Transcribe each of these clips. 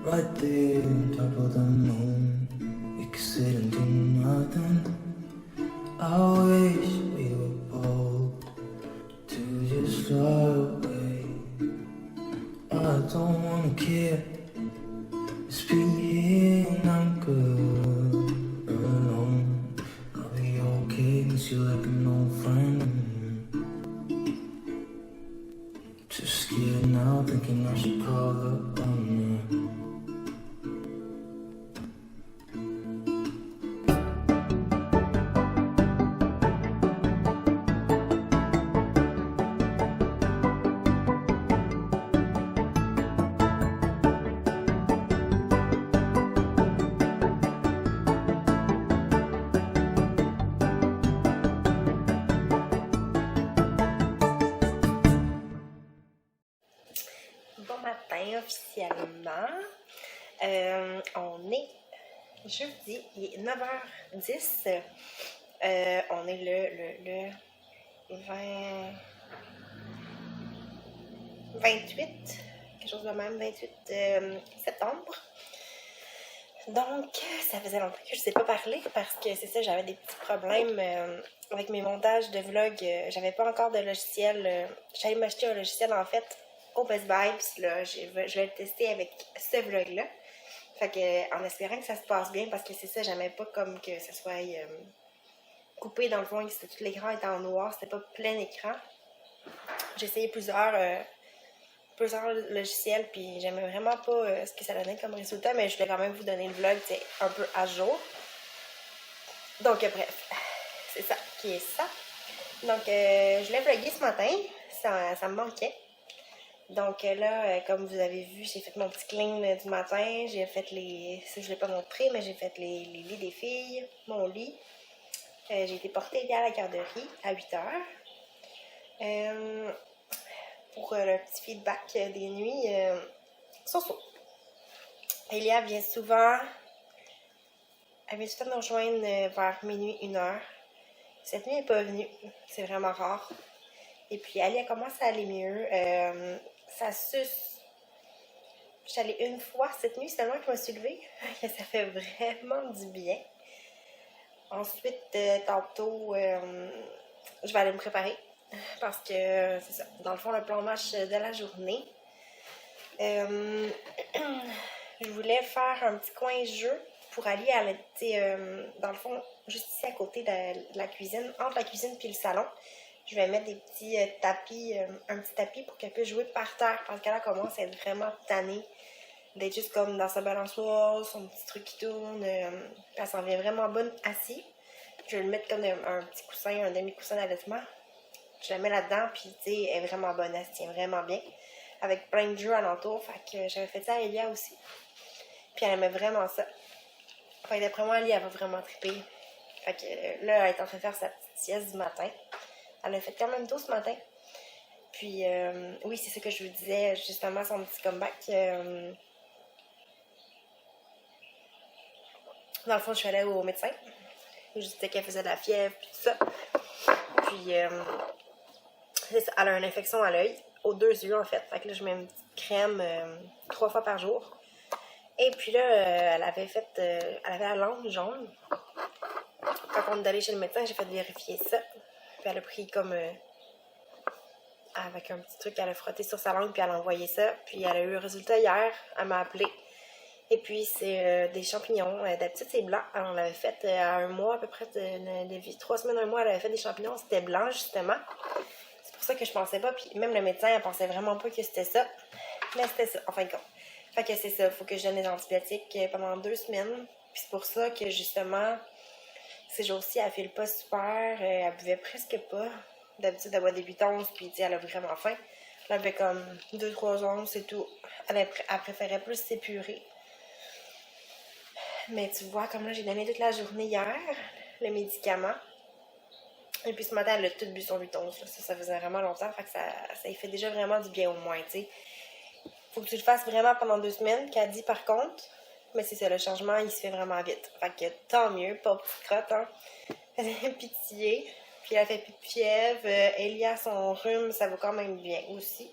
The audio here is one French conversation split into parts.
Right there on top of the moon, we could sit and do nothing. I wish we were bold to just fly away. I don't wanna care, just be here and I'm good alone. I'll be okay, miss you like an old friend. Just scared now, thinking I should call up on you. Bon matin officiellement. On est jeudi, il est 9h10. On est le 28, quelque chose de même, 28 septembre. Donc, ça faisait longtemps que je ne sais pas parler parce que c'est ça, j'avais des petits problèmes avec mes montages de vlog. J'avais pas encore de logiciel. J'allais m'acheter un logiciel en fait au Best Buy, puis là, je vais le tester avec ce vlog-là. Fait que, en espérant que ça se passe bien, parce que c'est ça, j'aimais pas comme que ça soit coupé dans le fond, que tout l'écran était en noir, c'était pas plein écran. J'ai essayé plusieurs logiciels, puis j'aimais vraiment pas ce que ça donnait comme résultat, mais je voulais quand même vous donner le vlog un peu à jour. Donc, bref, c'est ça qui est ça. Donc, je voulais vlogger ce matin, ça me manquait. Donc là, comme vous avez vu, j'ai fait mon petit clean du matin. J'ai fait les... Ça, je ne l'ai pas montré, mais j'ai fait les lits des filles, mon lit. J'ai été portée à la garderie à 8h. Pour le petit feedback des nuits, Soso. Elia vient souvent... Elle vient souvent nous rejoindre vers minuit, 1h. Cette nuit, elle n'est pas venue. C'est vraiment rare. Et puis, elle a commencé à aller mieux. Ça suce. Je suis allée une fois cette nuit, seulement que je me suis levée. Ça fait vraiment du bien. Ensuite, tantôt, je vais aller me préparer. Parce que, c'est ça, dans le fond, le plan match de la journée. Je voulais faire un petit coin jeu pour aller à dans le fond, juste ici à côté de la cuisine, entre la cuisine et le salon. Je vais mettre des petits tapis, un petit tapis pour qu'elle puisse jouer par terre parce qu'elle commence à être vraiment tannée d'être juste comme dans sa balançoire, son petit truc qui tourne. Elle s'en vient vraiment bonne assise. Je vais le mettre comme un petit coussin, un demi-coussin d'allaitement. Je la mets là-dedans, puis tu sais, elle est vraiment bonne, elle se tient vraiment bien. Avec plein de jeux alentour, fait que j'avais fait ça à Elia aussi. Puis elle aimait vraiment ça. Fait que d'après moi, Elia, elle va vraiment triper. Fait que là, elle est en train de faire sa petite sieste du matin. Elle a fait quand même tôt ce matin. Puis, oui, c'est ce que je vous disais, justement, son petit comeback. Dans le fond, je suis allée au médecin. Je disais qu'elle faisait de la fièvre, puis tout ça. Puis, c'est ça, elle a une infection à l'œil, aux 2 yeux, en fait. Fait que là, je mets une petite crème 3 fois par jour. Et puis là, elle avait la langue jaune. Quand on est allé chez le médecin, j'ai fait vérifier ça. Puis elle a pris comme... avec un petit truc, elle a frotté sur sa langue, puis elle a envoyé ça. Puis elle a eu le résultat hier, elle m'a appelé. Et puis c'est des champignons. D'habitude, c'est blanc. Alors, on l'avait fait à 1 mois, à peu près, 3 semaines, 1 mois, elle avait fait des champignons. C'était blanc, justement. C'est pour ça que je pensais pas. Puis même le médecin, elle pensait vraiment pas que c'était ça. Mais c'était ça, en fin de compte. Fait que c'est ça, il faut que je donne des antibiotiques pendant 2 semaines. Puis c'est pour ça que, justement, ces jours-ci, elle file pas super. Elle buvait presque pas. D'habitude, elle boit des 8 onces, puis elle a vraiment faim. Là, elle avait comme 2-3 onces, c'est tout. Elle préférait plus s'épurer. Mais tu vois, comme là, j'ai donné toute la journée hier, le médicament. Et puis ce matin, elle a tout bu son 8 onces. Ça faisait vraiment longtemps. Fait que ça y fait déjà vraiment du bien au moins, tu sais. Faut que tu le fasses vraiment pendant 2 semaines, qu'elle dit par contre. Mais c'est ça, le changement, il se fait vraiment vite. Fait que tant mieux, pas petite crotte, hein. Elle a pitié. Puis elle fait plus de fièvre. Elia, son rhume, ça va quand même bien aussi.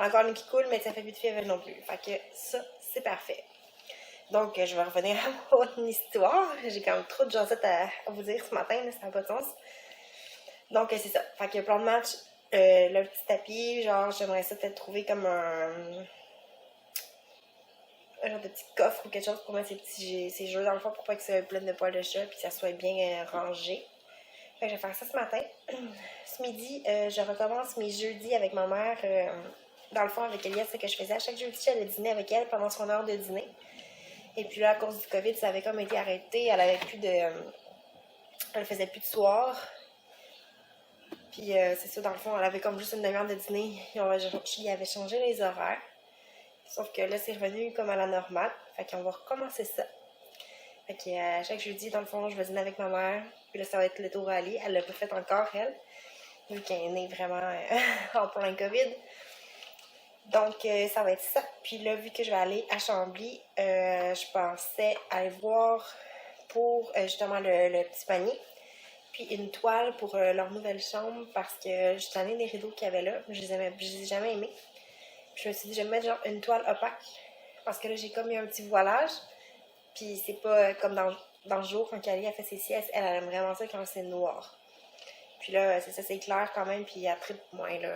encore une qui coule, mais ça fait plus de fièvre non plus. Fait que ça, c'est parfait. Donc, je vais revenir à mon histoire. J'ai quand même trop de jasettes à vous dire ce matin, là, ça n'a pas de sens. Donc, c'est ça. Fait que plan de match, le petit tapis, genre, j'aimerais ça peut-être trouver comme un genre de petit coffre ou quelque chose pour mettre ces jeux dans le fond pour pas que ça pleine de poils de chat puis que ça soit bien rangé. Fait que je vais faire ça ce matin. Ce midi, je recommence mes jeudis avec ma mère. Dans le fond, avec Elias, c'est ce que je faisais. À chaque jeudi, j'allais dîner avec elle pendant son heure de dîner. Et puis là, à cause du COVID, ça avait comme été arrêté. Elle avait plus de... elle faisait plus de soir. Puis c'est ça, dans le fond, elle avait comme juste une demi-heure de dîner. Il avait changé les horaires. Sauf que là, c'est revenu comme à la normale. Fait qu'on va recommencer ça. Fait que chaque jeudi, dans le fond, je vais dîner avec ma mère. Puis là, ça va être le tour à Ali. Elle l'a pas fait encore, elle. Vu qu'elle est née vraiment en plein COVID. Donc, ça va être ça. Puis là, vu que je vais aller à Chambly, je pensais aller voir pour justement le petit panier. Puis une toile pour leur nouvelle chambre parce que je suis tannée des rideaux qu'il y avait là. Je les ai jamais aimés. Puis je me suis dit, je vais mettre genre une toile opaque parce que là, j'ai comme eu un petit voilage. Puis c'est pas comme dans le jour, quand Kali a fait ses siestes, elle aime vraiment ça quand c'est noir. Puis là, c'est ça, c'est clair quand même, puis elle tripe moins, là.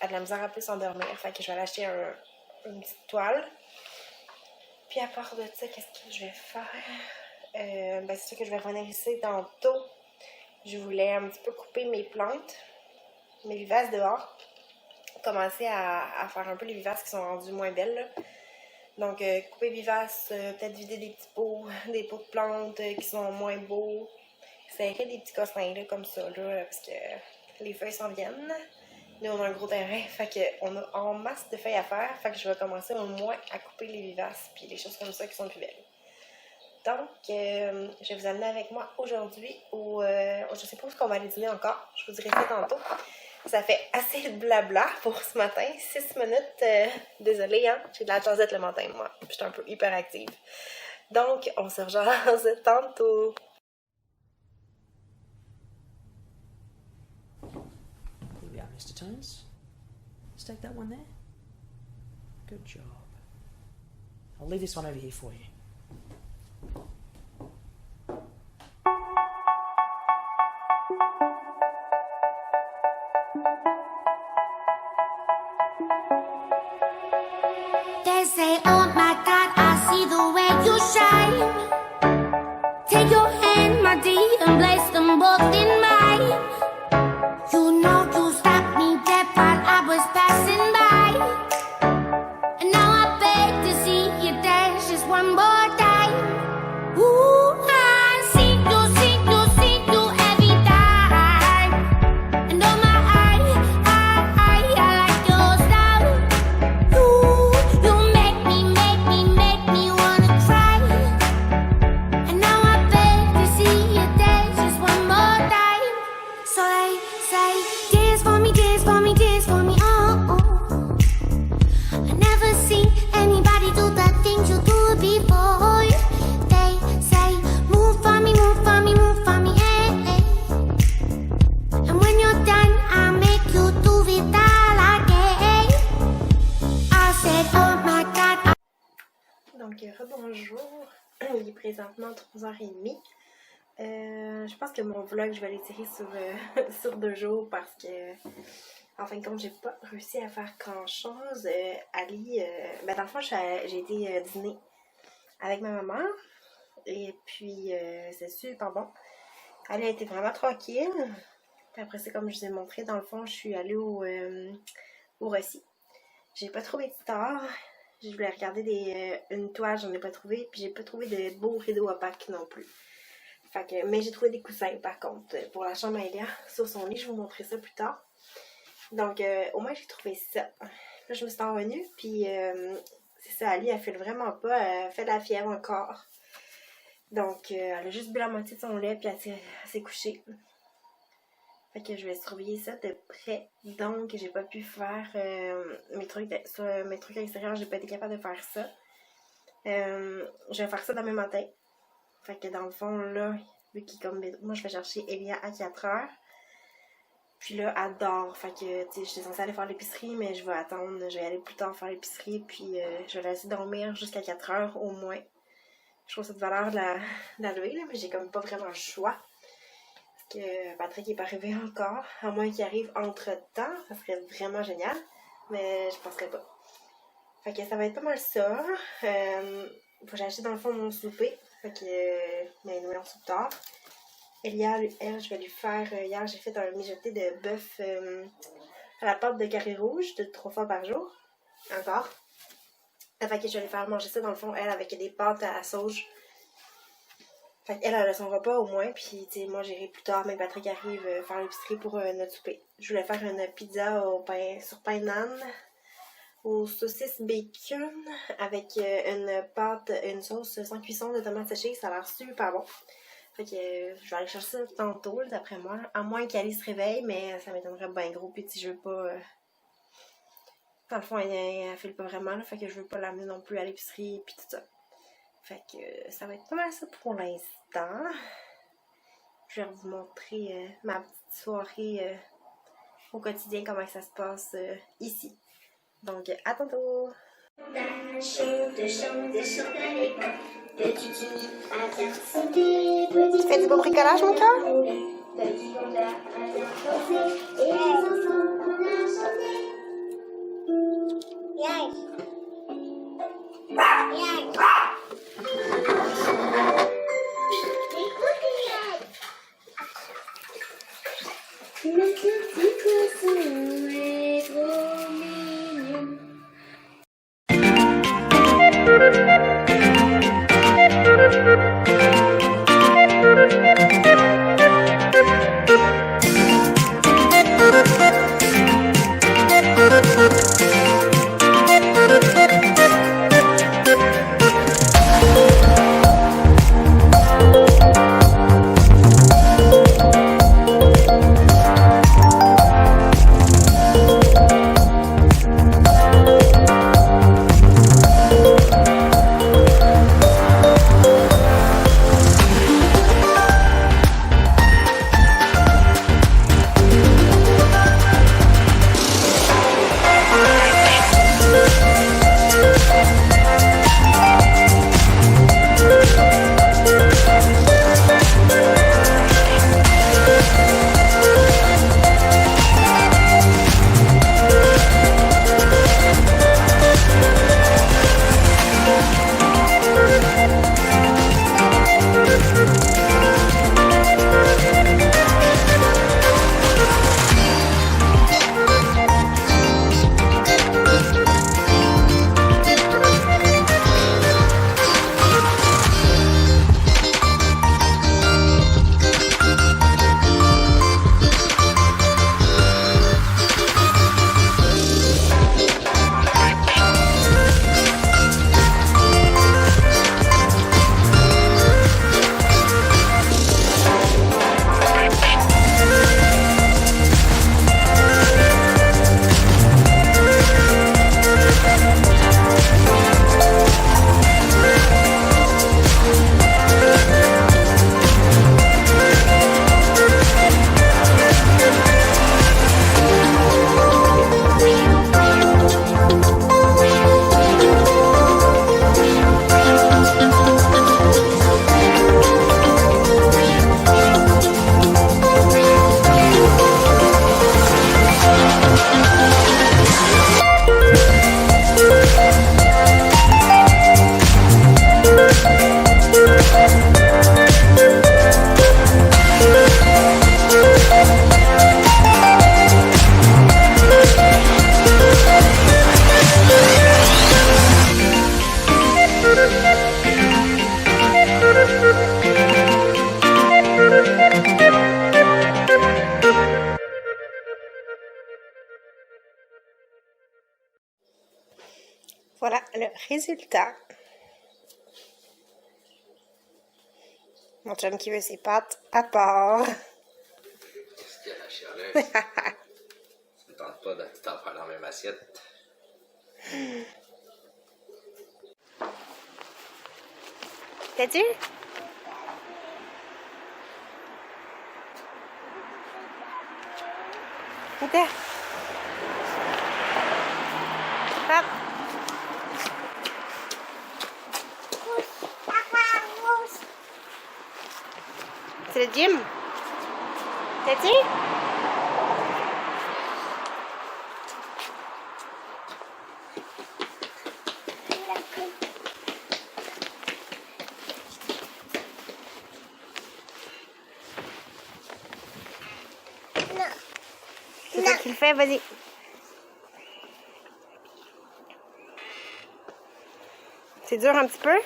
Elle a de la misère à plus s'endormir. Fait que je vais aller acheter une petite toile. Puis à part de ça, qu'est-ce que je vais faire? C'est sûr que je vais revenir ici tantôt. Je voulais un petit peu couper mes plantes, mes vivaces dehors. Commencer à faire un peu les vivaces qui sont rendues moins belles, là. Donc, couper vivaces, peut-être vider des petits pots, des pots de plantes qui sont moins beaux. Serrer des petits cossins là, comme ça, là, parce que les feuilles s'en viennent. Nous, on a un gros terrain, fait qu'on a en masse de feuilles à faire. Fait que je vais commencer au moins à couper les vivaces puis les choses comme ça qui sont plus belles. Donc, je vais vous amener avec moi aujourd'hui je sais pas où on va aller dîner encore. Je vous dirai ça tantôt. Ça fait assez de blabla pour ce matin. 6 minutes. Désolée, hein? J'ai de la jasette le matin, moi. Je suis un peu hyperactive. Donc, on se rejase tantôt. Here we are, Mr. Thomas. Let's take that one there. Good job. I'll leave this one over here for you. They say, oh my God, I see the way you shine. Take your hand, my dear, and place them both in mine. You know you stopped me dead while I was passing by. And now I beg to see you dance just one more time. Ooh, I see you every time. And oh my, I like your style. You make me wanna cry. And now I beg to see you dance just one more time. So they say, dance for me, dance for me, dance for me, oh, oh. I never seen anybody do the things you do before. They say, move for me, move for me, move for me, eh, eh. And when you're done, I'll make you do it all again. I said, oh my God. Donc, rebonjour. Il est présentement 3h30. Je pense que mon vlog, je vais l'étirer sur 2 jours parce que, en fin de compte, j'ai pas réussi à faire grand-chose. Ali, dans le fond, j'ai été dîner avec ma maman. Et puis, c'est super bon. Ali a été vraiment tranquille. Puis après, c'est comme je vous ai montré, dans le fond, je suis allée au Rossi. J'ai pas trouvé de star. Je voulais regarder une toile, j'en ai pas trouvé. Puis j'ai pas trouvé de beaux rideaux opaques non plus. Fait que, mais j'ai trouvé des coussins par contre pour la chambre à Elia sur son lit. Je vais vous montrer ça plus tard. Donc au moins j'ai trouvé ça. Là je me suis revenue. Puis c'est ça, Ali elle fait vraiment pas. Elle fait de la fièvre encore. Donc elle a juste bu la moitié de son lait. Puis elle s'est couchée. Fait que je vais surveiller ça de près. Donc j'ai pas pu faire mes trucs à l'extérieur. J'ai pas été capable de faire ça. Je vais faire ça demain matin. Fait que dans le fond, là, vu qu'il comme moi je vais chercher Elia à 4h. Puis là, elle dort. Fait que, tu sais, j'étais censée aller faire l'épicerie, mais je vais attendre. Je vais aller plus tard faire l'épicerie. Puis je vais la laisser dormir jusqu'à 4 heures au moins. Je trouve cette valeur de la lever, là, mais j'ai comme pas vraiment le choix. Parce que Patrick est pas arrivé encore. À moins qu'il arrive entre-temps. Ça serait vraiment génial. Mais je penserais pas. Fait que ça va être pas mal ça. Faut que j'achète dans le fond mon souper. Fait que, mais nous, on soupe tard. Elia, elle, je vais lui faire... hier, j'ai fait un mijoté de bœuf à la pâte de carré rouge, de 3 fois par jour. Encore. Fait que je vais lui faire manger ça, dans le fond, elle, avec des pâtes à sauge. Fait qu'elle, elle a son repas au moins. Puis, tu sais, moi, j'irai plus tard, mais Patrick arrive faire l'épicerie pour notre souper. Je voulais faire une pizza au pain, sur pain d'âne, aux saucisses bacon, avec une pâte, une sauce sans cuisson de tomates séchées. Ça a l'air super bon. Fait que je vais aller chercher ça tantôt, d'après moi. À moins qu'Alice se réveille, mais ça m'étonnerait bien gros. Puis si je veux pas... Dans le fond, elle file pas vraiment, là, fait que je veux pas l'amener non plus à l'épicerie puis tout ça. Fait que ça va être pas mal ça pour l'instant. Je vais vous montrer ma petite soirée au quotidien, comment ça se passe ici. Donc, à tantôt! Tu fais du beau bricolage, mon cœur? Voilà le résultat. Mon chum qui veut ses pâtes à part. Qu'est-ce qu'il y a la chialeuse? Ça ne tente pas de tout en faire dans la même assiette. T'as dit? Ok. Hop. C'est le gym. T'as-tu? C'est toi qui le fais, vas-y. C'est dur un petit peu.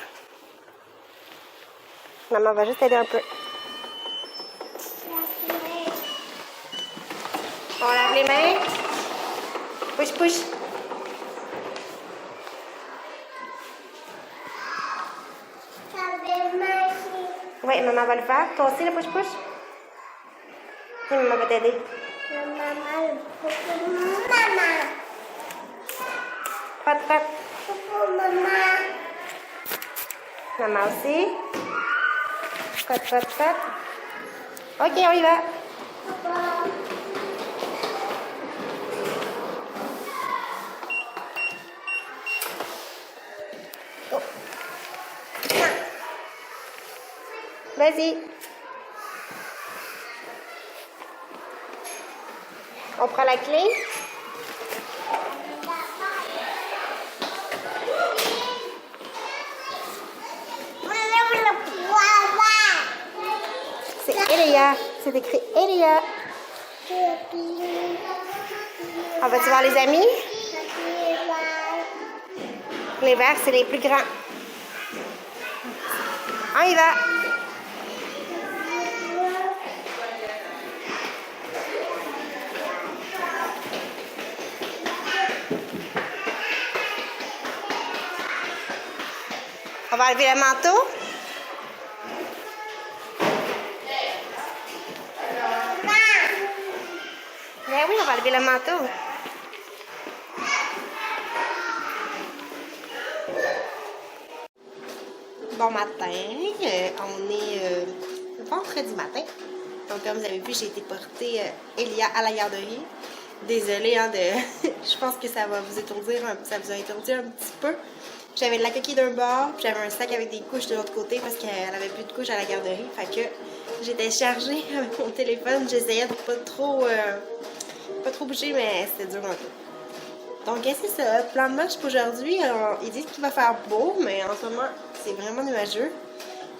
Maman va juste aider un peu. On lave les mains. Push, push. Oui, maman va le faire. Toi aussi, le push, push. Et maman va t'aider. Frotte, frotte. Maman aussi. Frotte, frotte, frotte. Ok, on y va. Oh. Vas-y. On prend la clé. C'est Elia. C'est écrit Elia. On va-tu voir les amis? Les verts, c'est les plus grands. On y va. On va enlever le manteau. Ben oui, on va enlever le manteau. Bon matin, on est vendredi matin. Donc comme vous avez vu, j'ai été porter Elia à la garderie. Désolée, hein, je pense que ça va vous étourdir, ça vous a étourdi un petit peu. J'avais de la coquille d'un bord, puis j'avais un sac avec des couches de l'autre côté parce qu'elle avait plus de couches à la garderie. Fait que j'étais chargée avec mon téléphone, j'essayais de pas trop bouger, mais c'était dur un peu. Donc c'est ça, plan de match pour aujourd'hui. Ils disent qu'il va faire beau, mais en ce moment c'est vraiment nuageux.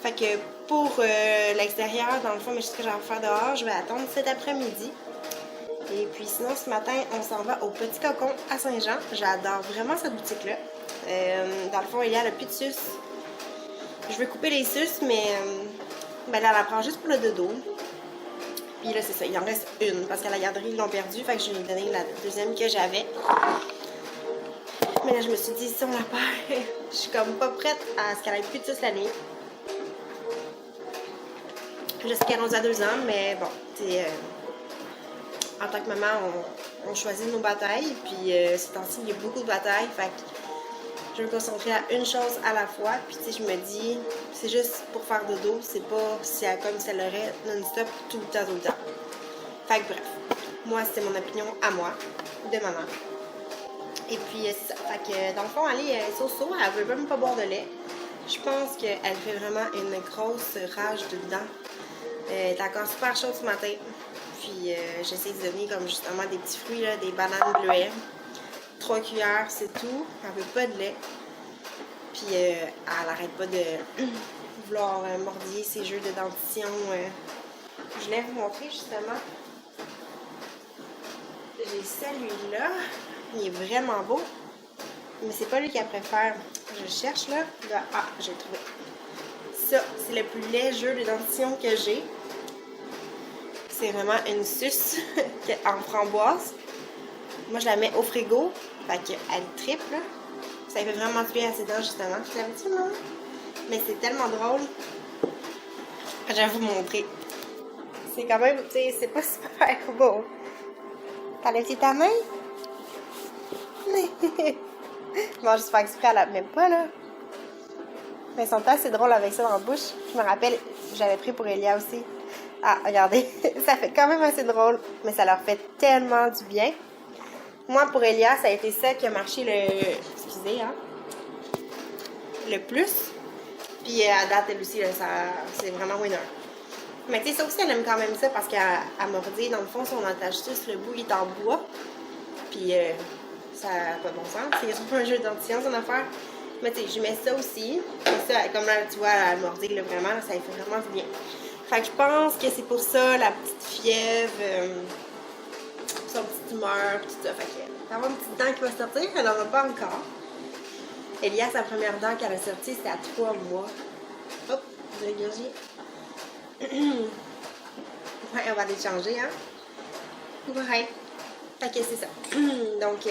Fait que pour l'extérieur, dans le fond, mais ce que je vais faire dehors, je vais attendre cet après-midi. Et puis sinon, ce matin, on s'en va au Petit Cocon à Saint-Jean. J'adore vraiment cette boutique-là. Dans le fond, il y a le plus de suce. Je vais couper les suces, mais ben là, elle la prend juste pour le dodo. Puis là, c'est ça, il en reste une, parce qu'à la garderie, ils l'ont perdue. Fait que je vais lui donner la deuxième que j'avais. Mais là, je me suis dit, si on la perd, je suis comme pas prête à ce qu'elle ait plus de suce la nuit. Jusqu'à 11 à 2 ans, mais bon, c'est... en tant que maman, on choisit nos batailles, puis ces temps-ci, il y a beaucoup de batailles, fait que je vais me concentrer à une chose à la fois, puis tu sais, je me dis, c'est juste pour faire dodo, c'est pas si elle comme si elle l'aurait non-stop tout le temps. Fait que bref, moi, c'était mon opinion à moi, de maman. Et puis, c'est ça, fait que dans le fond, elle est so-so, elle veut même pas boire de lait. Je pense qu'elle fait vraiment une grosse rage dedans. Elle est encore super chaude ce matin. Puis j'essaie de donner comme justement des petits fruits, là, des bananes bleuets. 3 cuillères, c'est tout. Elle veut pas de lait. Puis elle arrête pas de vouloir mordiller ses jeux de dentition. Je voulais vous montrer justement. J'ai celui-là. Il est vraiment beau. Mais c'est pas lui qu'elle préfère. Je cherche là. Ah, j'ai trouvé. Ça, c'est le plus laid jeu de dentition que j'ai. C'est vraiment une suce en framboise. Moi, je la mets au frigo. Fait qu'elle triple. Là. Ça fait vraiment du bien à ses dents, justement. Je l'avais dit, non? Mais c'est tellement drôle. Je vais vous montrer. C'est quand même, tu sais, c'est pas super beau. T'enlèves ta main? Bon, j'espère exprès, elle la même pas, là. Mais son temps, c'est drôle avec ça dans la bouche. Je me rappelle, j'avais pris pour Elia aussi. Ah, regardez, ça fait quand même assez drôle, mais ça leur fait tellement du bien. Moi, pour Elia, ça a été ça qui a marché excusez, hein, le plus. Puis à date, elle aussi, là, c'est vraiment winner. Mais tu sais, ça aussi, elle aime quand même ça parce qu'elle mordit, dans le fond, son attache juste le bout, il est en bois. Puis ça n'a pas de bon sens. C'est surtout un jeu dentition, son affaire. Mais tu sais, je mets ça aussi. Et ça, comme là, tu vois, elle mordit, là, vraiment, là, ça lui fait vraiment du bien. Fait que je pense que c'est pour ça, la petite fièvre, son petite humeur, tout ça. Fait que d'avoir une petite dent qui va sortir, elle n'en a pas encore. Elia, sa première dent qu'elle a sortie, c'était à 3 mois. Hop, vous avez gorgé. Ouais, on va les changer, hein. Ouais. Fait que c'est ça. Donc,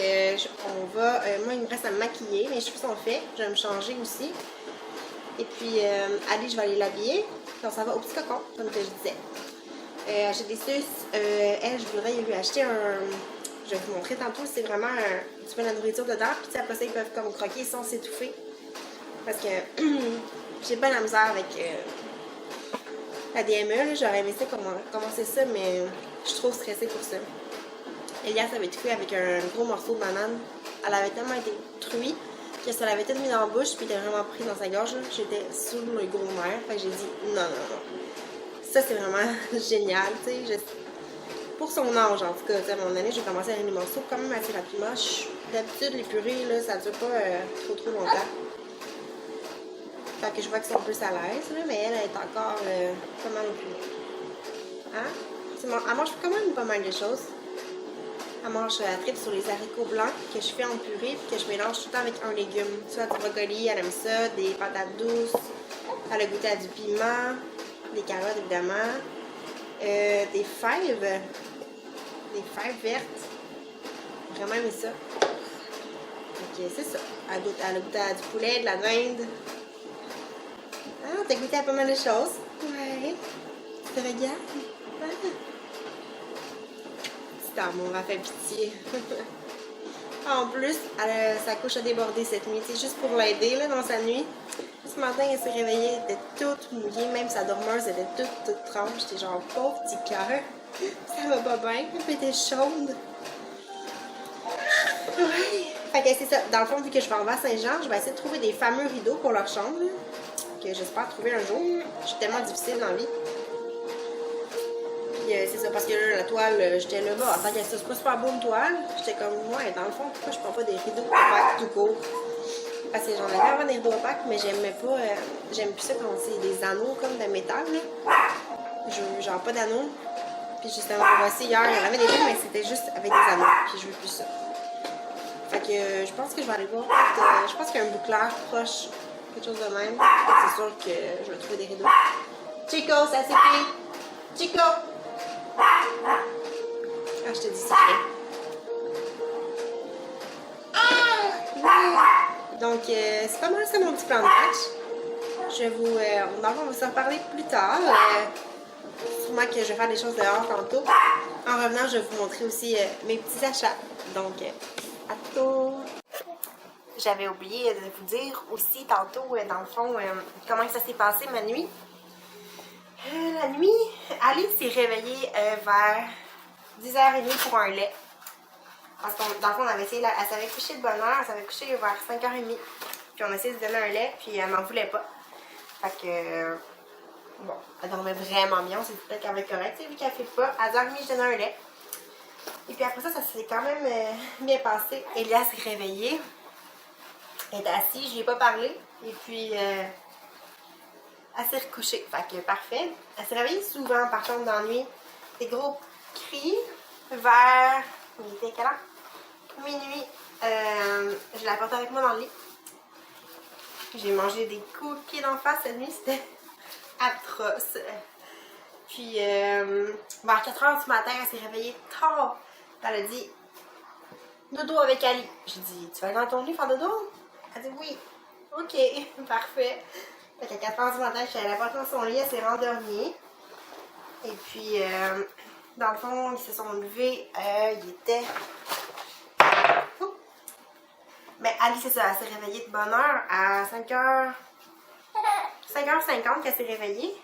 on va... moi, il me reste à me maquiller. Mes cheveux sont faits. Je vais me changer aussi. Et puis, Ali, je vais aller l'habiller. Donc, ça va au petit cocon, comme que je disais. J'ai des suces. Elle, je voudrais lui acheter un... Je vais vous montrer tantôt. C'est vraiment... tu mets la nourriture dedans. Puis, après ça, ils peuvent comme croquer sans s'étouffer. Parce que j'ai pas la misère avec la DME. J'aurais aimé ça commencer ça, mais je suis trop stressée pour ça. Elias avait étouffé avec un gros morceau de banane. Elle avait tellement été truie que ça l'avait tout mis dans la bouche puis était vraiment pris dans sa gorge. J'étais sous le gros nerf. Fait que j'ai dit non, non, non. Ça, c'est vraiment génial, tu sais. Pour son âge, en tout cas, à mon année, j'ai commencé à donner des morceaux quand même assez rapidement. D'habitude, les purées, là, ça dure pas trop longtemps. Fait que je vois qu'ils sont plus à l'aise, mais elle est encore pas mal au purée. Hein? Elle mange quand même pas mal de choses. Elle mange, elle tripe sur les haricots blancs que je fais en purée puis que je mélange tout le temps avec un légume. Soit du brocoli, elle aime ça, des patates douces, elle a goûté à du piment, des carottes évidemment, des fèves vertes. Vraiment aimé ça. Donc c'est ça. Elle a goûté à du poulet, de la dinde. Ah, t'as goûté à pas mal de choses. Ouais. Tu te regardes? Ah. On m'a fait pitié. En plus, sa couche a débordé cette nuit. C'est juste pour l'aider dans sa nuit. Ce matin, elle s'est réveillée, elle était toute mouillée. Même sa dormeuse était toute trempe. J'étais genre, pauvre petit cœur. Ça va pas bien. Elle était chaude. Ouais. Fait que c'est ça. Dans le fond, vu que je vais en bas à Saint-Jean, je vais essayer de trouver des fameux rideaux pour leur chambre. Que j'espère trouver un jour. Je suis tellement difficile dans la vie. C'est ça, parce que là, la toile, j'étais là-bas. En tant que c'est pas super beau une toile, j'étais comme, ouais, dans le fond, pourquoi je prends pas des rideaux opaques tout court? Parce que j'en avais avant des rideaux opaques, mais j'aimais pas, j'aime plus ça quand c'est des anneaux comme de métal, là. Genre pas d'anneaux. Puis justement, voici hier, il y en avait des deux, mais c'était juste avec des anneaux. Puis je veux plus ça. Fait que je pense que je vais aller voir, je pense qu'il y a un boucleur proche, quelque chose de même. C'est sûr que je vais trouver des rideaux. Chico, ça c'est qui? Chico! Ah, je te dis ça. Donc, c'est pas mal ça mon petit plan de match. On va s'en reparler plus tard. Sûrement que je vais faire des choses dehors tantôt. En revenant, je vais vous montrer aussi mes petits achats. Donc, à tantôt. J'avais oublié de vous dire aussi tantôt, dans le fond, comment ça s'est passé ma nuit. La nuit, Ali s'est réveillée vers 10h30 pour un lait. Parce que dans le fond, on avait essayé, elle s'avait couché de bonne heure, elle s'avait couché vers 5h30. Puis on a essayé de donner un lait, puis elle m'en voulait pas. Fait que, bon, elle dormait vraiment bien, on s'est dit peut-être qu'elle va être correcte, vu qu'elle fait pas. À 10h30, je donnais un lait. Et puis après ça, ça s'est quand même bien passé. Elia s'est réveillée. Elle était assise, je lui ai pas parlé. Et puis, elle s'est recouchée. Fait que parfait. Elle s'est réveillée souvent, par contre, dans la nuit. Des gros cris vers... Il était quelle heure? Minuit. Je l'ai apporté avec moi dans le lit. J'ai mangé des coups de pied d'en face cette nuit. C'était atroce. Puis, vers 4h du matin, elle s'est réveillée tard. Elle a dit dodo avec Ali. J'ai dit, tu vas aller dans ton lit faire dodo? Elle a dit oui. Ok, parfait. Fait qu'à 4h du matin, je suis allée la porter dans son lit, elle s'est rendormie. Et puis, dans le fond, ils se sont levés, il était... Oh. Mais Ali, c'est ça, elle s'est réveillée de bonne heure à 5h50 qu'elle s'est réveillée.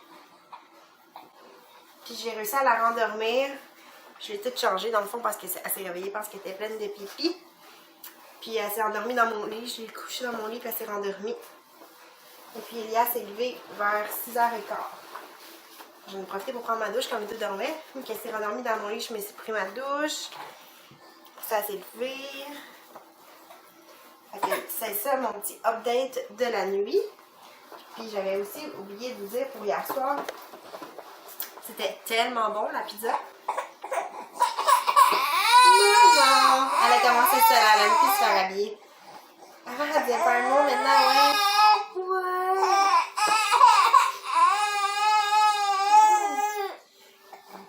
Puis j'ai réussi à la rendormir. Je l'ai toute changée dans le fond parce qu'elle s'est réveillée parce qu'elle était pleine de pipi. Puis elle s'est endormie dans mon lit. Je l'ai couchée dans mon lit puis elle s'est rendormie. Et puis Elia s'est levée vers 6h15. J'en ai profité pour prendre ma douche comme tout dormait. Donc elle s'est rendormie dans mon lit, je me suis pris ma douche. Ça s'est levé. C'est ça mon petit update de la nuit. Puis j'avais aussi oublié de vous dire pour hier soir. C'était tellement bon la pizza. Maman! Elle a commencé seule, elle aime plus se faire habiller. Ah, elle dit pas un mot maintenant, ouais.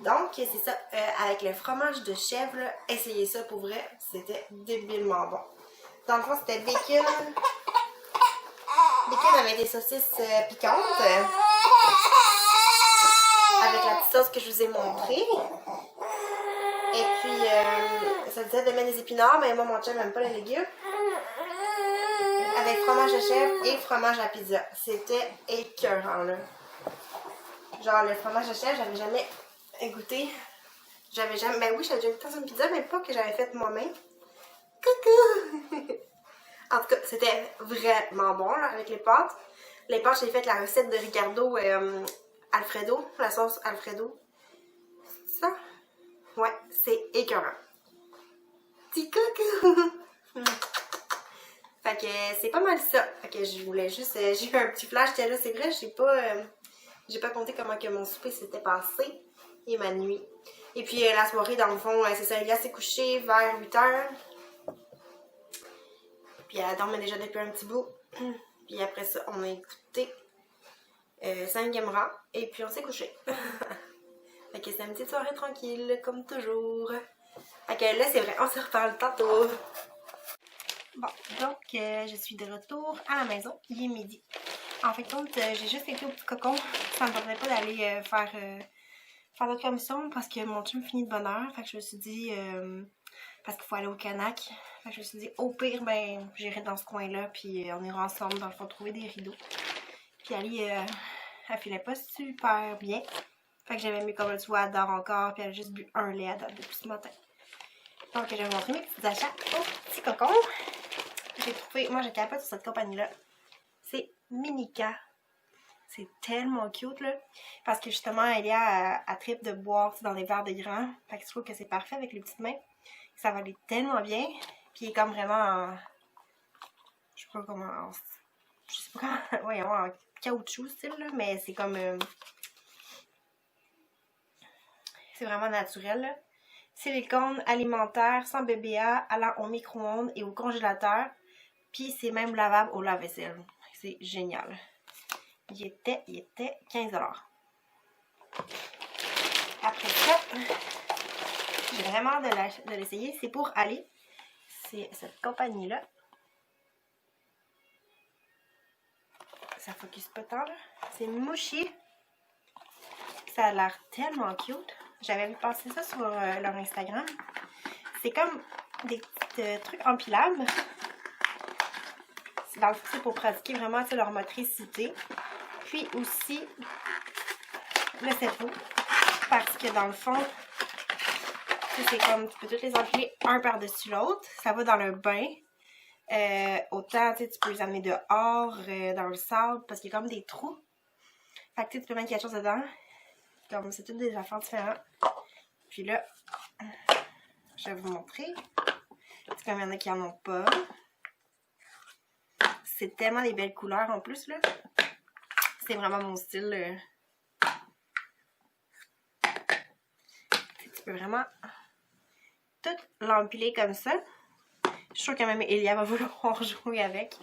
Donc, c'est ça. Avec le fromage de chèvre, là, essayez ça pour vrai. C'était débilement bon. Dans le fond, c'était bacon. Bacon avec des saucisses piquantes. Avec la petite sauce que je vous ai montrée. Et puis, ça disait de mettre des épinards, mais moi, mon chum n'aime pas les légumes. Avec fromage de chèvre et fromage à pizza. C'était écœurant, là. Genre, le fromage de chèvre, j'avais jamais goûté. J'avais jamais... Ben oui, j'avais déjà goûté dans une pizza, mais pas que j'avais faite moi-même. Coucou! En tout cas, c'était vraiment bon, là, avec les pâtes. Les pâtes, j'ai fait la recette de Ricardo Alfredo, la sauce Alfredo. C'est ça? Ouais, c'est écœurant. Petit coucou! Fait que c'est pas mal ça. Fait que je voulais juste... j'ai eu un petit flash, j'étais là, c'est vrai, j'ai pas compté comment que mon souper s'était passé et ma nuit. Et puis la soirée, dans le fond, c'est ça, Elia s'est couchée vers 8h. Puis elle dormait déjà depuis un petit bout. Puis après ça, on a écouté 5e rang. Et puis on s'est couché. Fait que c'est une petite soirée tranquille, comme toujours. Fait que là, c'est vrai, on se reparle tantôt. Bon, donc je suis de retour à la maison. Il est midi. En fait, compte, j'ai juste été au petit cocon. Ça me tentait pas d'aller faire d'autres commissions parce que mon chum finit de bonne heure. Fait que je me suis dit, parce qu'il faut aller au Canac. Fait que je me suis dit, au pire, ben, j'irai dans ce coin-là. Puis on ira ensemble, dans le fond, trouver des rideaux. Puis Ali, elle filait pas super bien. Fait que j'avais mis comme le soir, elle dort encore. Puis elle a juste bu un lait à date depuis ce matin. Donc, je vais vous montrer mes petits achats au petit cocon. J'ai trouvé, moi, j'ai capoté sur cette compagnie-là. C'est Minica. C'est tellement cute, là. Parce que justement, Elia a trip de boire dans des verres de grands. Fait que je trouve que c'est parfait avec les petites mains. Ça va aller tellement bien. Puis il est comme vraiment en... Je sais pas comment... Je sais pas comment... Voyons, en caoutchouc style, là. Mais c'est comme... c'est vraiment naturel, là. Silicone alimentaire sans BBA, allant au micro-ondes et au congélateur. Puis c'est même lavable au lave-vaisselle. C'est génial. Il était 15 $. Après ça, j'ai vraiment hâte de l'essayer. C'est pour Ali. C'est cette compagnie-là. Ça focus pas tant, là. C'est Mushi. Ça a l'air tellement cute. J'avais vu passer ça sur leur Instagram. C'est comme des petits trucs empilables. Dans le fond, c'est pour pratiquer vraiment leur motricité. Puis aussi le set-roux. Parce que dans le fond, c'est comme tu peux toutes les empiler un par-dessus l'autre. Ça va dans le bain. Autant tu peux les amener dehors, dans le sable, parce qu'il y a comme des trous. Fait que tu peux mettre quelque chose dedans. Comme c'est toutes des affaires différentes. Puis là, je vais vous montrer. C'est comme il y en a qui en ont pas. C'est tellement des belles couleurs en plus, là. C'est vraiment mon style. Tu peux vraiment tout l'empiler comme ça. Je suis sûre que même Elia va vouloir jouer avec.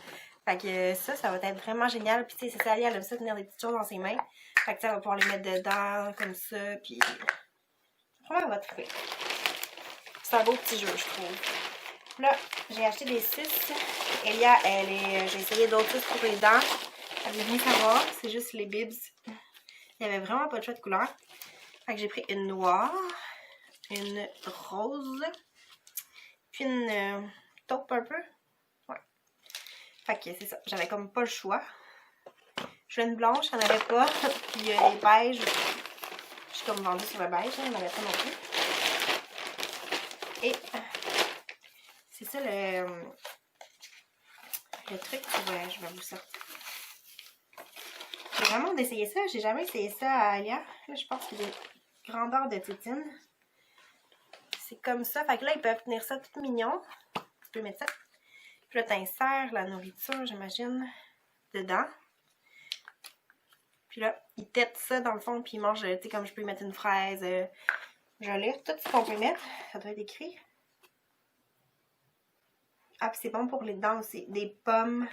Fait que ça va être vraiment génial. Puis tu sais, c'est ça, elle aime ça tenir des petites choses dans ses mains. Fait que ça va pouvoir les mettre dedans, comme ça. Puis vraiment, elle va triper. C'est un beau petit jeu, je trouve. Là, j'ai acheté des suces. Elia, j'ai essayé d'autres suces pour les dents. Elle veut rien savoir. C'est juste les bibs. Il n'y avait vraiment pas de choix de couleur. Fait que j'ai pris une noire, une rose, puis une taupe un peu. Ouais. Fait que c'est ça. J'avais comme pas le choix. Je veux une blanche, j'en avais pas. Puis les beiges, je comme vendu sur le beige, on n'avait pas non plus. Et c'est ça le truc que je vais vous sortir. J'ai vraiment hâte d'essayer ça. J'ai jamais essayé ça à Alia. Là, je pense qu'il y a des grandeurs de tétine. C'est comme ça. Fait que là, ils peuvent tenir ça tout mignon. Tu peux mettre ça. Puis là, t'insères la nourriture, j'imagine, dedans. Puis là, ils têtent ça dans le fond, puis ils mangent, tu sais, comme je peux mettre une fraise. Je vais lire tout ce qu'on peut mettre. Ça doit être écrit. Ah, puis c'est bon pour les dents aussi. Des pommes.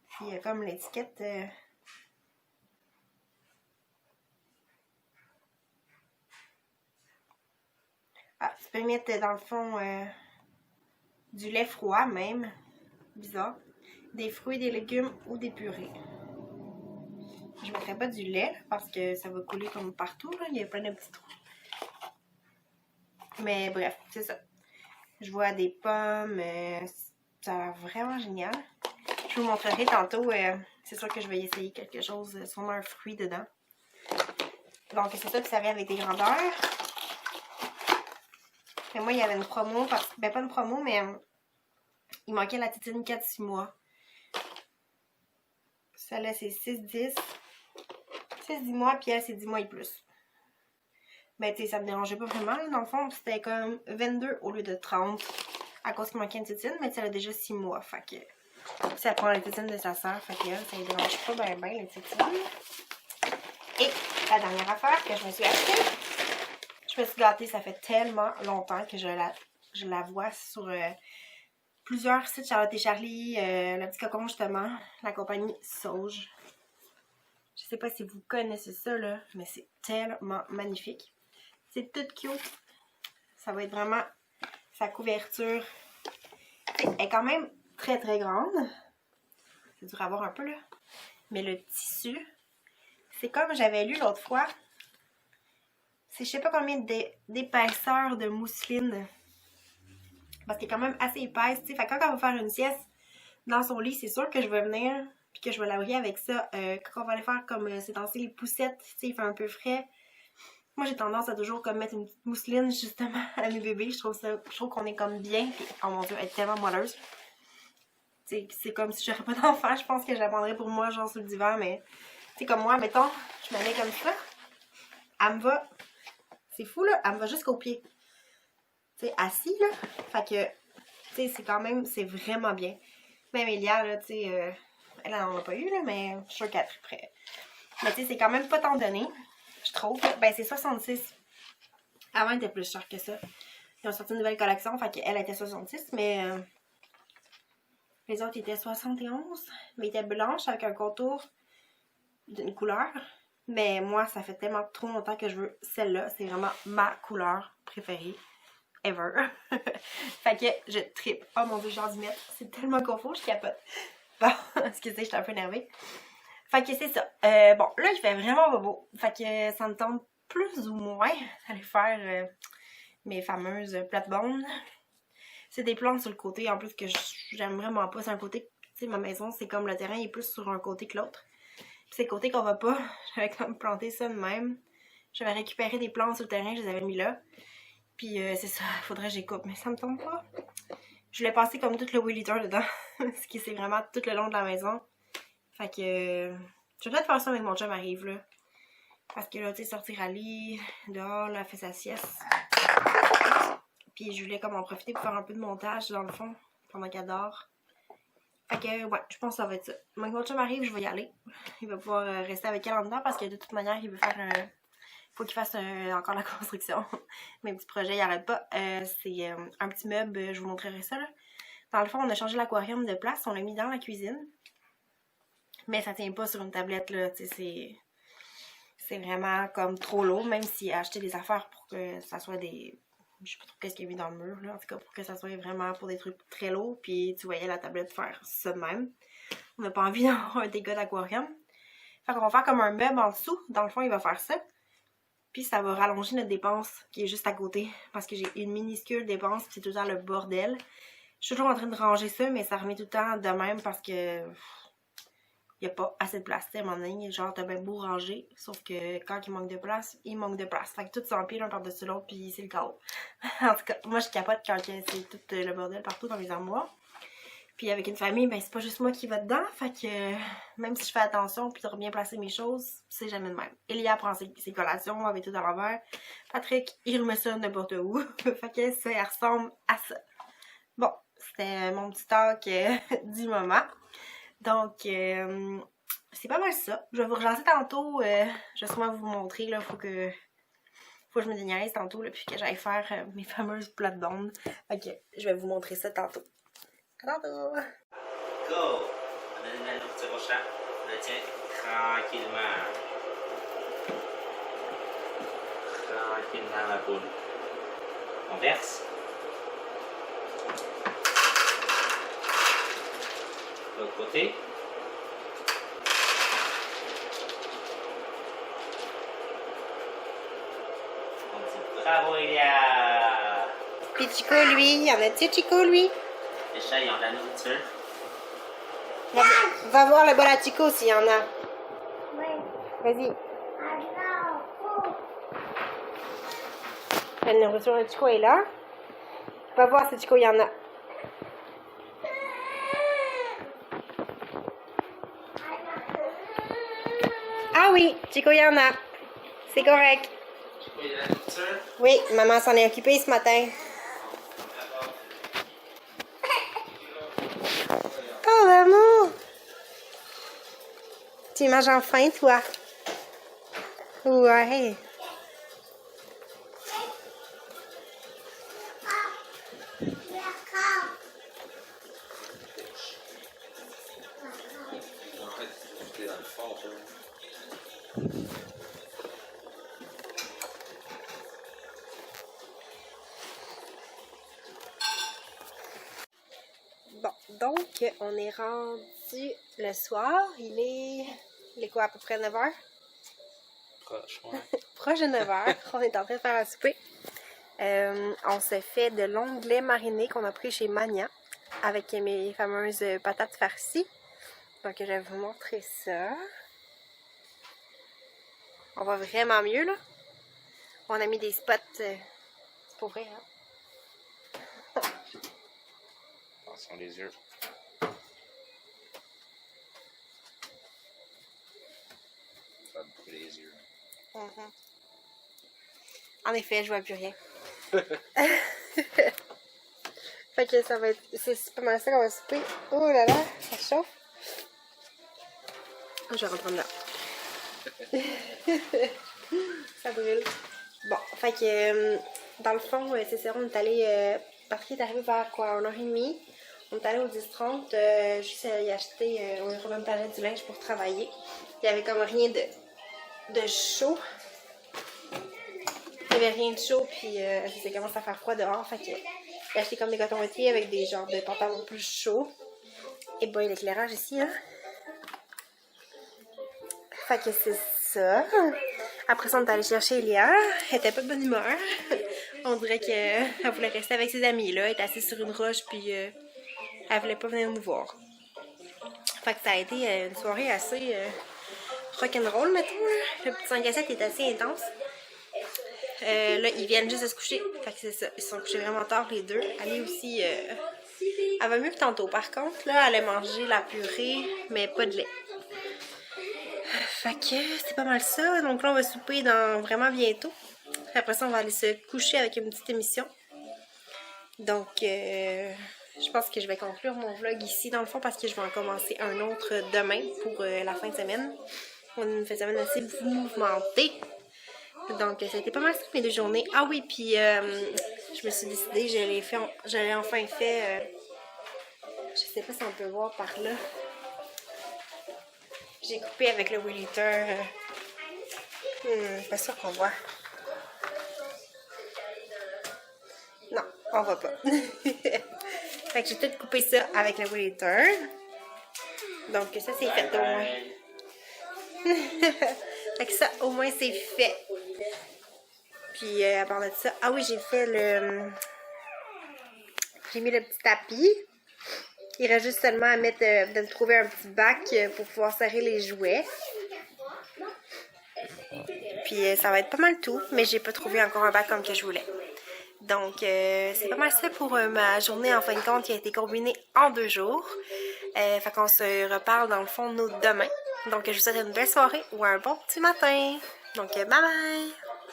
Puis il y a comme l'étiquette. Ah, tu peux mettre dans le fond du lait froid même. Bizarre. Des fruits, des légumes ou des purées. Je ne mettrai pas du lait parce que ça va couler comme partout. Là. Il y a plein de petits trous. Mais bref, c'est ça. Je vois des pommes. Ça a l'air vraiment génial. Je vous montrerai tantôt. C'est sûr que je vais essayer quelque chose. Sûrement un fruit dedans. Donc c'est ça. Puis ça vient avec des grandeurs. Et moi, il y avait une promo. Ben pas une promo, mais il manquait la tétine 4-6 mois. Celle-là, c'est 6-10. 6-10 mois, puis elle, c'est 10 mois et plus. Ben, tu sais, ça me dérangeait pas vraiment. Dans le fond, c'était comme 22 au lieu de 30 à cause qu'il manquait une tétine, mais elle a déjà 6 mois. Fait que ça prend la tétine de sa soeur. Fait que ça ne dérange pas bien, les tétines. Et la dernière affaire que je me suis achetée, je me suis gâtée. Ça fait tellement longtemps que je la vois sur plusieurs sites. Charlotte et Charlie, le petit cocon, justement, la compagnie Sauge. Je sais pas si vous connaissez ça, là, mais c'est tellement magnifique. C'est tout cute. Ça va être vraiment sa couverture. Elle est quand même très très grande. C'est dur à voir un peu, là. Mais le tissu, c'est comme j'avais lu l'autre fois. C'est je sais pas combien d'épaisseur de mousseline. Parce qu'elle est quand même assez épaisse, tu sais. Fait que quand on va faire une sieste dans son lit, c'est sûr que je vais venir puis que je vais l'abrir avec ça. Quand on va aller faire comme ces temps-ci les poussettes, tu sais, il fait un peu frais. Moi, j'ai tendance à toujours comme mettre une petite mousseline justement à mes bébés. Je trouve qu'on est comme bien. Puis, oh mon dieu, elle est tellement moelleuse. C'est comme si j'aurais pas d'enfant. Je pense que je la prendrais pour moi, genre sur le divan. Mais, tu sais, comme moi, mettons, je me mets comme ça. Elle me va. C'est fou, là. Elle me va jusqu'au pied. Tu sais, assis, là. Fait que, tu sais, c'est quand même, c'est vraiment bien. Même Elia, là, tu sais, elle en a pas eu, là, mais je suis sûre qu'elle est prête. Mais, tu sais, c'est quand même pas tant donné, je trouve. Ben, c'est 66. Avant, elle était plus chère que ça. Ils ont sorti une nouvelle collection, fait qu'elle était 66, mais les autres étaient 71. Mais ils étaient blanches avec un contour d'une couleur. Mais moi, ça fait tellement trop longtemps que je veux celle-là. C'est vraiment ma couleur préférée. Ever. Fait que je trippe. Oh mon dieu, j'ai envie d'y mettre. C'est tellement confort, je capote. Bon, excusez, j'étais un peu énervée. Fait que c'est ça. Bon, là, il fait vraiment beau. Fait que ça me tente plus ou moins d'aller faire mes fameuses plates-bandes. C'est des plantes sur le côté, en plus que j'aime vraiment pas. C'est un côté, tu sais, ma maison, c'est comme le terrain est plus sur un côté que l'autre. Puis c'est le côté qu'on va pas. J'avais comme planté ça de même. J'avais récupéré des plantes sur le terrain, je les avais mis là. Puis c'est ça, faudrait que j'y coupe, mais ça me tombe pas. Je voulais passer comme tout le weed eater dedans, ce qui c'est vraiment tout le long de la maison. Fait que je vais peut-être faire ça avec mon chum arrive là. Parce que là, tu sais, sortir à lit, dehors, là, elle fait sa sieste. Puis je voulais comme en profiter pour faire un peu de montage dans le fond, pendant qu'elle dort. Fait que ouais, je pense que ça va être ça. Quand mon chum arrive, je vais y aller. Il va pouvoir rester avec elle en dedans parce que de toute manière, il veut faire un... Faut qu'il fasse encore la construction. Mes petits projets, ils n'arrêtent pas. C'est un petit meuble, je vous montrerai ça là. Dans le fond, on a changé l'aquarium de place, on l'a mis dans la cuisine. Mais ça tient pas sur une tablette là, tu sais, c'est vraiment comme trop lourd, même si acheter des affaires pour que ça soit des... Je sais pas trop qu'est-ce qu'il y a mis dans le mur là, en tout cas pour que ça soit vraiment pour des trucs très lourds. Puis tu voyais la tablette faire ça de même. On n'a pas envie d'avoir un dégât d'aquarium. Fait qu'on va faire comme un meuble en dessous. Dans le fond, il va faire ça. Puis ça va rallonger notre dépense qui est juste à côté. Parce que j'ai une minuscule dépense puis c'est tout le temps le bordel. Je suis toujours en train de ranger ça, mais ça remet tout le temps de même parce que il n'y a pas assez de place. À un moment donné, genre, t'as bien beau ranger, sauf que quand il manque de place, il manque de place. Fait que tout s'empile l'un par-dessus l'autre, puis c'est le chaos. En tout cas, moi, je capote quand c'est tout le bordel partout dans mes armoires. Puis avec une famille, ben c'est pas juste moi qui va dedans, fait que même si je fais attention puis de bien placer mes choses, c'est jamais de même. Elia prend ses collations avec tout à l'envers. Patrick, il remet ça n'importe où. Fait que ça ressemble à ça. Bon, c'était mon petit talk du moment. Donc, c'est pas mal ça. Je vais vous relancer tantôt. Je vais sûrement vous montrer, là, faut que je me déniaise tantôt, là, puis que j'aille faire mes fameuses plates-bandes. Fait que je vais vous montrer ça tantôt. Tantôt! Go! On a une petite rochette. On la tient tranquillement. Tranquillement, ma poule. On verse. De l'autre côté. On dit bravo, Elia! Puis Chico, lui, y en a-tu, Chico, lui? Les chats, ils ont de la nourriture. Va voir le bol à Chico s'il y en a. Oui. Vas-y. Alors, La nourriture de Chico est là. Va voir si Chico, il y en a. Ah oui, Chico, il y en a. C'est correct. Il y a de la nourriture. Oui, maman s'en est occupée ce matin. Oh, l'amour! Tu manges enfin, toi? Ouais. Dans le fond, Bon, donc, on est rendu le soir. Il est quoi, à peu près 9h? proche, ouais. Proche de 9h. On est en train de faire un souper. On se fait de l'onglet mariné qu'on a pris chez Mania avec mes fameuses patates farcies. Donc, je vais vous montrer ça. On voit vraiment mieux, là. On a mis des spots. C'est pour vrai, hein? Attention les yeux. Ça va me brûler les yeux. Mhm. En effet, je vois plus rien. Fait que ça va être. C'est pas mal ça qu'on va souper. Oh là là, ça chauffe. Je vais reprendre là. Ça brûle. Bon, fait que dans le fond, c'est ça, on est allé. Patrick est arrivé vers quoi, 1h30. On est allé au 10-30, juste y acheter. On a même parlé du linge pour travailler. Il y avait comme rien de chaud. Il n'y avait rien de chaud, puis ça commence à faire froid dehors. Fait que j'ai acheté comme des cotons-ouatés avec des genres de pantalons plus chauds. Et boy, l'éclairage ici, hein. Fait que c'est ça. Après ça, on est allé chercher Elia. Elle était pas de bonne humeur. On dirait qu'elle voulait rester avec ses amis, là. Elle était assise sur une roche, puis elle voulait pas venir nous voir. Fait que ça a été une soirée assez rock'n'roll, mettons. Le petit 5 à 7 est assez intense. Là, ils viennent juste de se coucher. Fait que c'est ça. Ils se sont couchés vraiment tard, les deux. Ali aussi, elle va mieux que tantôt. Par contre, là, elle a mangé la purée, mais pas de lait. Fait que c'est pas mal ça. Donc là, on va souper dans vraiment bientôt. Après ça, on va aller se coucher avec une petite émission. Donc, je pense que je vais conclure mon vlog ici, dans le fond, parce que je vais en commencer un autre demain pour la fin de semaine. On a une fin de semaine assez mouvementée. Donc, ça a été pas mal ça mes 2 journées. Ah oui, puis je me suis décidée, j'allais enfin fait... je sais pas si on peut voir par là. J'ai coupé avec le Weed Eater. Pas sûr qu'on voit. Non, on voit pas. Fait que j'ai tout coupé ça avec le Weed Eater. Donc ça c'est fait au moins. Fait que ça au moins c'est fait. Puis à part de ça, ah oui, j'ai fait le... J'ai mis le petit tapis. Il reste juste seulement à mettre, de me trouver un petit bac pour pouvoir serrer les jouets. Puis ça va être pas mal tout, mais j'ai pas trouvé encore un bac comme que je voulais. Donc c'est pas mal ça pour ma journée en fin de compte qui a été combinée en 2 jours. Fait qu'on se reparle dans le fond demain. Donc je vous souhaite une belle soirée ou un bon petit matin. Donc bye bye!